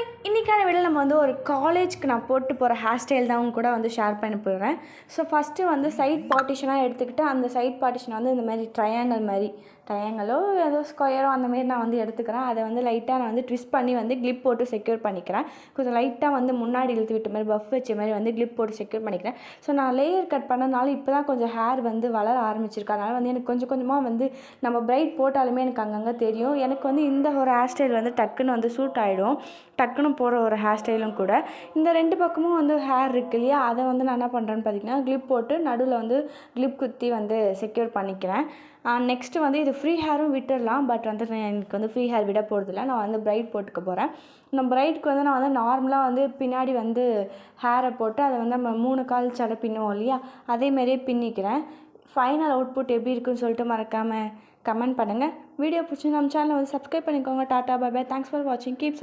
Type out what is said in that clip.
Hi, இன்றைக்கான வீடியோவில் நம்ம வந்து ஒரு காலேஜ்க்கு நான் போட்டு போகிற ஹேர் ஸ்டைல் தான் உங்க கூட வந்து ஷேர் பண்ணி போடுறேன். ஸோ ஃபஸ்ட்டு வந்து சைட் பார்ட்டிஷனாக எடுத்துக்கிட்டு அந்த சைட் பார்ட்டிஷனை வந்து இந்த மாதிரி ட்ரையாங்கலோ ஏதோ ஸ்கொயரோ அந்தமாரி நான் வந்து எடுத்துக்கிறேன். அதை வந்து லைட்டாக நான் வந்து ட்விஸ்ட் பண்ணி வந்து கிளிப் போட்டு செக்யூர் பண்ணிக்கிறேன். கொஞ்சம் லைட்டாக வந்து முன்னாடி இழுத்து விட்ட மாதிரி பஃப் வச்ச மாதிரி வந்து கிளிப் போட்டு செக்யூர் பண்ணிக்கிறேன். ஸோ நான் லேயர் கட் பண்ணனால இப்போ தான் கொஞ்சம் ஹேர் வந்து வளர ஆரம்பிச்சிருக்கு. அதனால் வந்து எனக்கு கொஞ்சம் கொஞ்சமாக வந்து நம்ம பிரைட் போட்டாலுமே எனக்கு அங்கங்கே தெரியும். எனக்கு வந்து இந்த ஒரு ஹேர் ஸ்டைல் வந்து டக்குன்னு வந்து சூட் ஆகிடும். டக்குன்னு போகிற ஒரு ஹேர் ஸ்டைலும் கூட. இந்த 2 பக்கமும் வந்து ஹேர் இருக்கு இல்லையா, அதை வந்து நான் என்ன பண்ணுறேன்னு பார்த்தீங்கன்னா கிளிப் போட்டு நடுவில் வந்து கிளிப் குத்தி வந்து செக்யூர் பண்ணிக்கிறேன். நெக்ஸ்ட்டு வந்து இது ஃப்ரீ ஹேரும் விட்டுடலாம். பட் வந்து எனக்கு வந்து ஃப்ரீ ஹேர் விட போகிறதில்ல. நான் வந்து பிரைட் போட்டுக்க போகிறேன். நம்ம பிரைட்க்கு வந்து நான் வந்து நார்மலாக வந்து பின்னாடி வந்து ஹேரை போட்டு அதை வந்து நம்ம 3 கால் சடை பின்னுவோம் இல்லையா, அதேமாரியே பின்னிக்கிறேன். ஃபைனல் அவுட்புட் எப்படி இருக்குன்னு சொல்லிட்டு மறக்காமல் கமெண்ட் பண்ணுங்கள். வீடியோ பிடிச்சி நம்ம சேனலை வந்து சப்ஸ்கிரைப் பண்ணிக்கோங்க. Tata bye bye. Thanks for வாட்சிங். கீப்